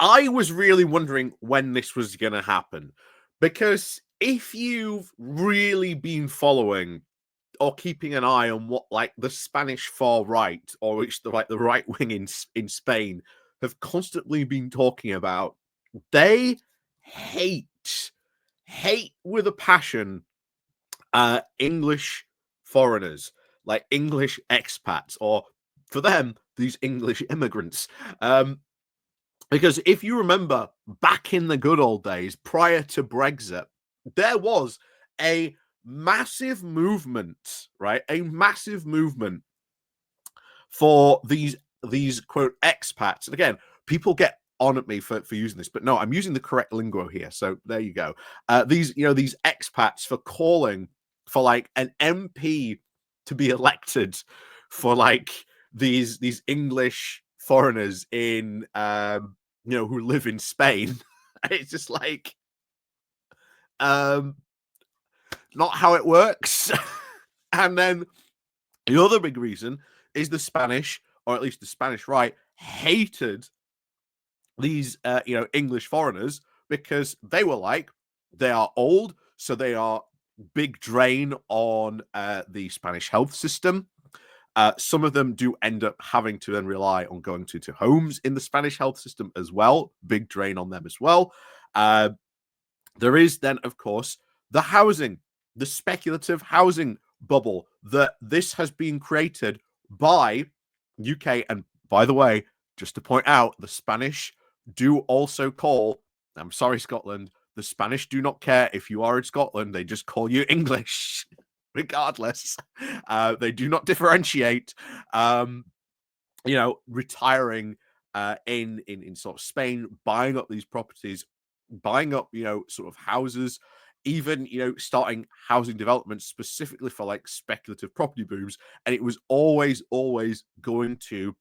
I was really wondering when this was going to happen, because if you've really been following or keeping an eye on what like the Spanish far right or which the right wing in Spain have constantly been talking about, they hate with a passion English foreigners, like English expats, or for them, these English immigrants. Because if you remember back in the good old days prior to Brexit, there was a massive movement, right? A massive movement for these quote expats. And again, people get on at me for using this, but no, I'm using the correct lingo here. So there you go. These expats for calling for like an MP to be elected for like these English foreigners in who live in Spain. It's just like um not how it works. And then the other big reason is the Spanish, or at least the Spanish right, hated these English foreigners because they were like, they are old, so they are big drain on the Spanish health system. Some of them do end up having to then rely on going to homes in the Spanish health system as well. Big drain on them as well. There is then, of course, the housing, the speculative housing bubble that this has been created by UK. And by the way, just to point out, the Spanish do also call, I'm sorry, Scotland, the Spanish do not care if you are in Scotland. They just call you English regardless. They do not differentiate. Retiring in sort of Spain, buying up these properties, buying up, sort of houses, even, starting housing developments specifically for like speculative property booms. And it was always going to,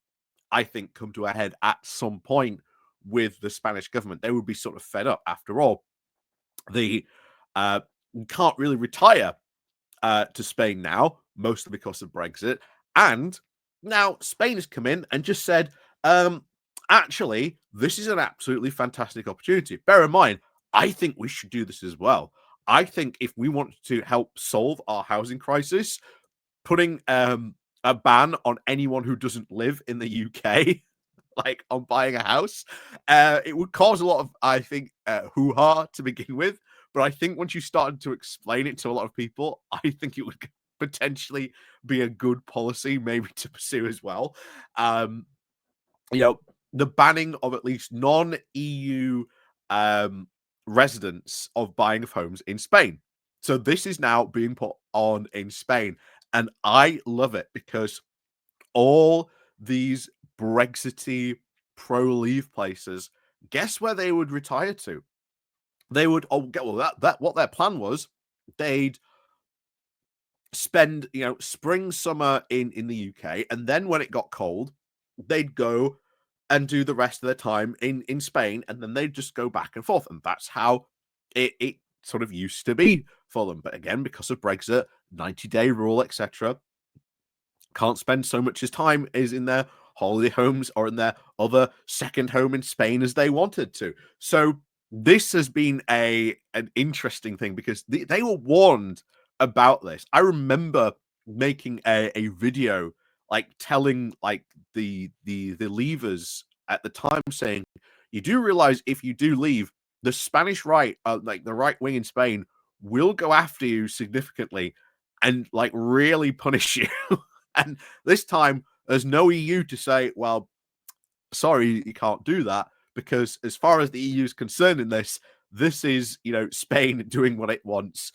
I think, come to a head at some point with the Spanish government. They would be sort of fed up. After all, you can't really retire to Spain now, mostly because of Brexit. And now Spain has come in and just said, actually, this is an absolutely fantastic opportunity. Bear in mind, I think we should do this as well. I think if we want to help solve our housing crisis, putting a ban on anyone who doesn't live in the UK, like on buying a house, it would cause a lot of, I think, hoo-ha to begin with. But I think once you started to explain it to a lot of people, I think it would potentially be a good policy maybe to pursue as well. The banning of at least non-EU residents of buying of homes in Spain. So this is now being put on in Spain. And I love it because all these Brexity pro-leave places, guess where they would retire to? They would that what their plan was, they'd spend spring summer in the UK, and then when it got cold, they'd go and do the rest of their time in Spain, and then they'd just go back and forth. And that's how it sort of used to be for them. But again, because of Brexit, 90-day rule, etc., can't spend so much as time is in their holiday homes or in their other second home in Spain as they wanted to. So this has been an interesting thing because they were warned about this. I remember making a video like telling like the leavers at the time, saying, you do realize if you do leave, the Spanish right, like the right wing in Spain, will go after you significantly and like really punish you. And this time there's no EU to say, well, sorry, you can't do that, because as far as the EU is concerned in this is, Spain doing what it wants.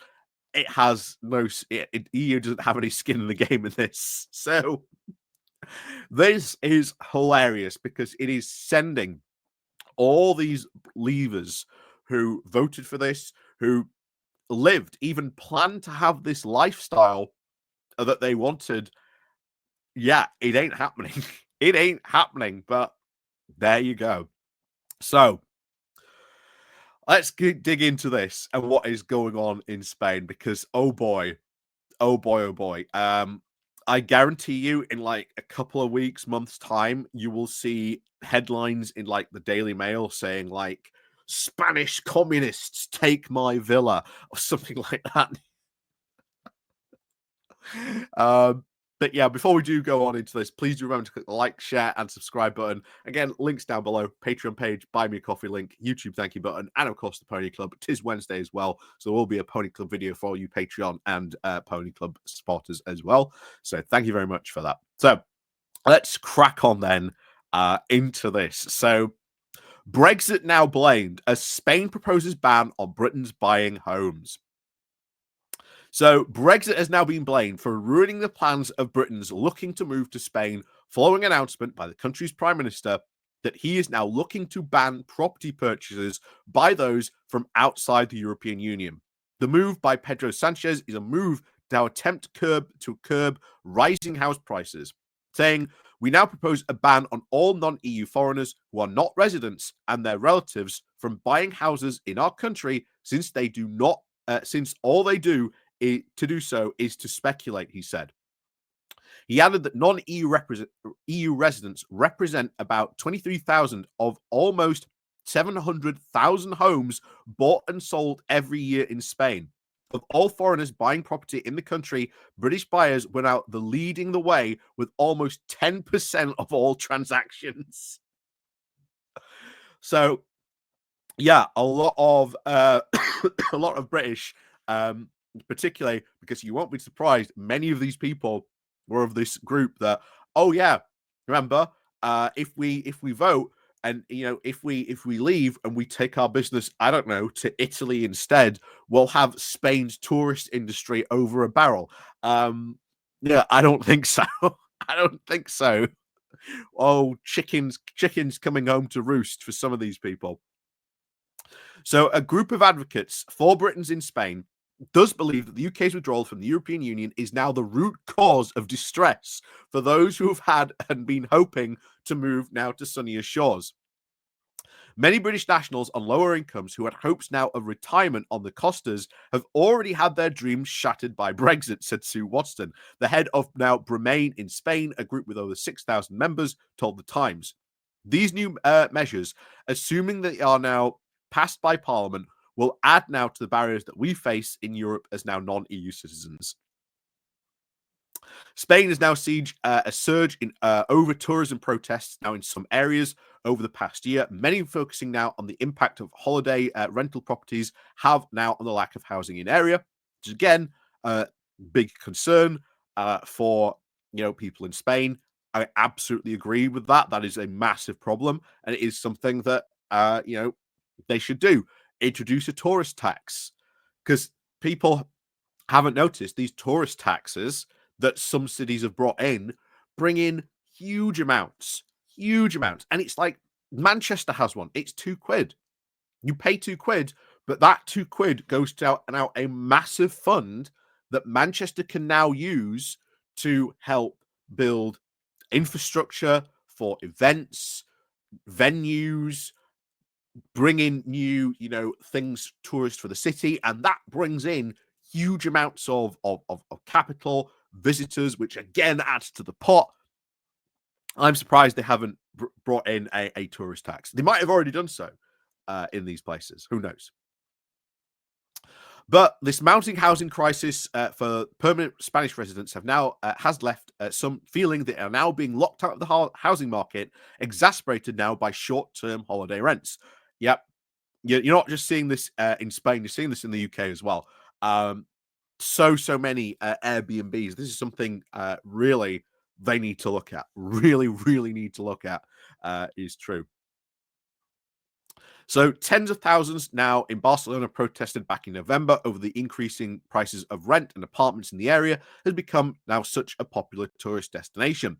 It has EU doesn't have any skin in the game in this. So this is hilarious because it is sending all these leavers who voted for this, who lived, even planned to have this lifestyle that they wanted. Yeah, it ain't happening. It ain't happening, but there you go. So let's dig into this and what is going on in Spain, because oh boy. I guarantee you in like a couple of weeks, months time, you will see headlines in like the Daily Mail saying like Spanish communists take my villa or something like that. um, but yeah, before we do go on into this, please do remember to click the like, share, and subscribe button. Again, links down below, Patreon page, buy me a coffee link, YouTube thank you button, and of course the Pony Club. It is Wednesday as well, so there will be a Pony Club video for all you Patreon and Pony Club supporters as well. So thank you very much for that. So let's crack on then into this. So Brexit now blamed as Spain proposes ban on Britons buying homes. So Brexit has now been blamed for ruining the plans of Britons looking to move to Spain following an announcement by the country's prime minister that he is now looking to ban property purchases by those from outside the European Union. The move by Pedro Sanchez is a move to now attempt to curb rising house prices, saying, "We now propose a ban on all non-EU foreigners who are not residents and their relatives from buying houses in our country since they do not, since all they do to do so is to speculate," he said. He added that non-EU residents represent about 23,000 of almost 700,000 homes bought and sold every year in Spain. Of all foreigners buying property in the country, British buyers went out leading the way with almost 10% of all transactions. So, yeah, a lot of a lot of British, particularly because you won't be surprised, many of these people were of this group that, oh yeah, remember, if we vote and if we leave and we take our business, I don't know, to Italy instead, we'll have Spain's tourist industry over a barrel. Yeah, I don't think so. I don't think so. Oh, chickens coming home to roost for some of these people. So, a group of advocates for Britons in Spain does believe that the UK's withdrawal from the European Union is now the root cause of distress for those who have had and been hoping to move now to sunnier shores. Many British nationals on lower incomes who had hopes now of retirement on the Costas have already had their dreams shattered by Brexit, said Sue Watson, the head of now Bremain in Spain, a group with over 6,000 members, told The Times. These new measures, assuming they are now passed by Parliament, will add now to the barriers that we face in Europe as now non-EU citizens. Spain has now seen a surge in over-tourism protests now in some areas over the past year, many focusing now on the impact of holiday rental properties have now on the lack of housing in area, which is again a big concern for people in Spain. I absolutely agree with that. That is a massive problem, and it is something that they should do. Introduce a tourist tax, because people haven't noticed these tourist taxes that some cities have bring in huge amounts. And it's like Manchester has one. It's £2. You pay £2, but that £2 goes to now a massive fund that Manchester can now use to help build infrastructure for events, venues, bring in new, things, tourists for the city, and that brings in huge amounts of capital, visitors, which again adds to the pot. I'm surprised they haven't brought in a tourist tax. They might have already done so in these places. Who knows? But this mounting housing crisis for permanent Spanish residents has left some feeling they are now being locked out of the housing market, exacerbated now by short-term holiday rents. Yep, you're not just seeing this in Spain; you're seeing this in the UK as well. So many Airbnbs. This is something really they need to look at. Really need to look at. Is true. So tens of thousands now in Barcelona protested back in November over the increasing prices of rent and apartments in the area has become now such a popular tourist destination.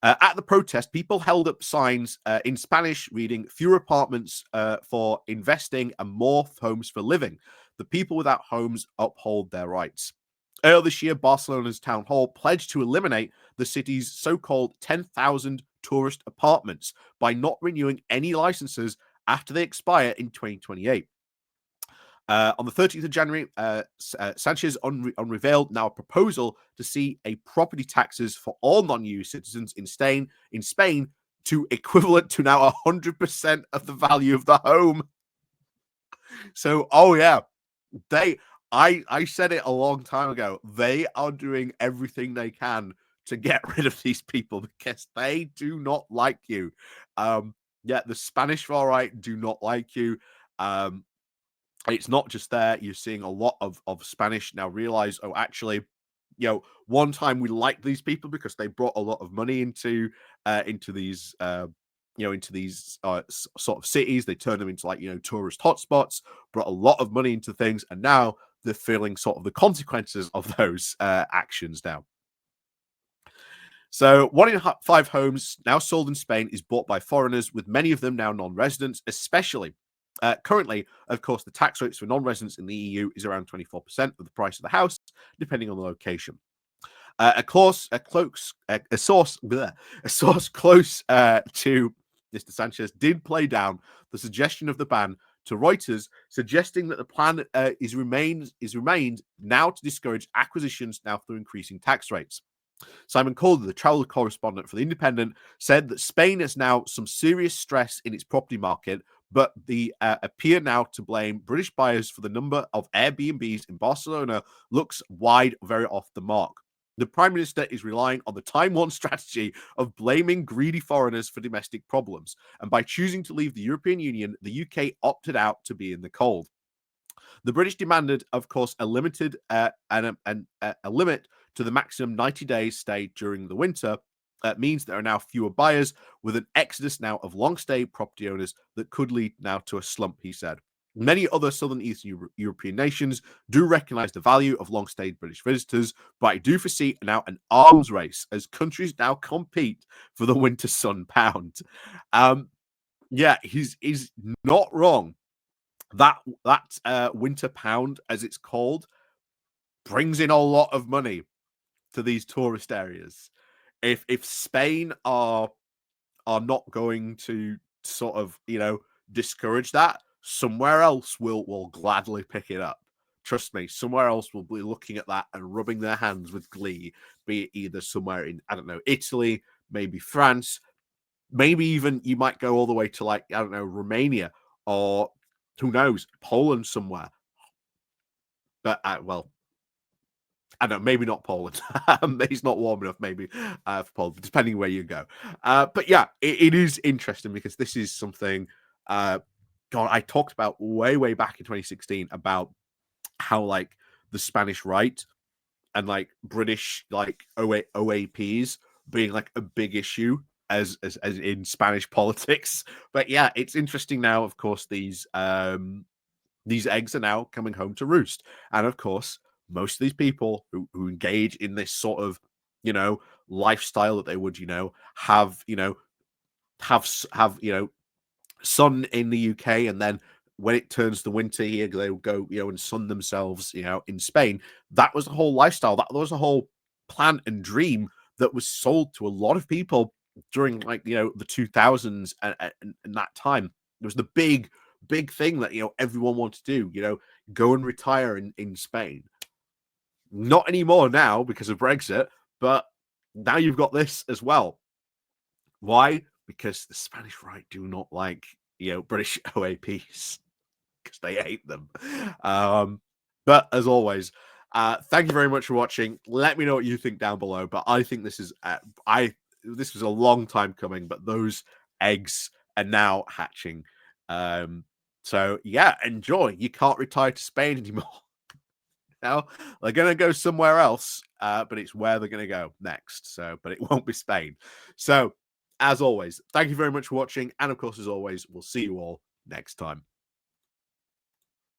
At the protest, people held up signs in Spanish reading fewer apartments for investing and more homes for living. The people without homes uphold their rights. Earlier this year, Barcelona's town hall pledged to eliminate the city's so-called 10,000 tourist apartments by not renewing any licenses after they expire in 2028. On the 13th of January, Sanchez unveiled now a proposal to see a property taxes for all non-EU citizens in Spain to equivalent to now 100% of the value of the home. So, oh yeah, I said it a long time ago. They are doing everything they can to get rid of these people because they do not like you. Yeah, the Spanish far right do not like you. It's not just there. You're seeing a lot of Spanish now realize, oh, actually, one time we liked these people because they brought a lot of money into these sort of cities. They turned them into like tourist hotspots, brought a lot of money into things, and now they're feeling sort of the consequences of those actions now. So 1 in 5 homes now sold in Spain is bought by foreigners, with many of them now non-residents, especially. Currently, of course, the tax rates for non-residents in the EU is around 24% of the price of the house, depending on the location. A source close to Mr. Sanchez did play down the suggestion of the ban to Reuters, suggesting that the plan is remained now to discourage acquisitions now through increasing tax rates. Simon Calder, the travel correspondent for The Independent, said that Spain has now some serious stress in its property market, but they appear now to blame British buyers for the number of Airbnbs in Barcelona looks very off the mark. The Prime Minister is relying on the time-worn strategy of blaming greedy foreigners for domestic problems, and by choosing to leave the European Union, the UK opted out to be in the cold. The British demanded, of course, a limit to the maximum 90 days stay during the winter. Means there are now fewer buyers, with an exodus now of long-stay property owners that could lead now to a slump, he said. Many other Southern Eastern European nations do recognize the value of long-stayed British visitors, but I do foresee now an arms race as countries now compete for the winter sun pound. Yeah, he's not wrong. That winter pound, as it's called, brings in a lot of money to these tourist areas. If Spain are not going to sort of discourage that, somewhere else will gladly pick it up. Trust me, somewhere else will be looking at that and rubbing their hands with glee. Be it either somewhere in, I don't know, Italy, maybe France, maybe even you might go all the way to like, I don't know, Romania, or who knows, Poland somewhere. But well, I don't know, maybe not Poland. It's not warm enough, maybe, for Poland, depending where you go. But yeah, it is interesting because this is something, God, I talked about way back in 2016 about how like the Spanish right and like British like OAPs being like a big issue as in Spanish politics. But yeah, it's interesting now. Of course, these eggs are now coming home to roost, and of course, most of these people who engage in this sort of lifestyle that they would have sun in the UK, and then when it turns the winter here, they'll go, and sun themselves, in Spain. That was the whole lifestyle. That was the whole plan and dream that was sold to a lot of people during, like, the 2000s and that time. It was the big thing that everyone wanted to do. Go and retire in Spain. Not anymore now because of Brexit, but now you've got this as well. Why? Because the Spanish right do not like British OAPs because they hate them. But as always, thank you very much for watching. Let me know what you think down below. But I think this is this was a long time coming, but those eggs are now hatching. So yeah, enjoy. You can't retire to Spain anymore. Now they're going to go somewhere else, but it's where they're going to go next. So, but it won't be Spain. So, as always, thank you very much for watching, and of course, as always, we'll see you all next time.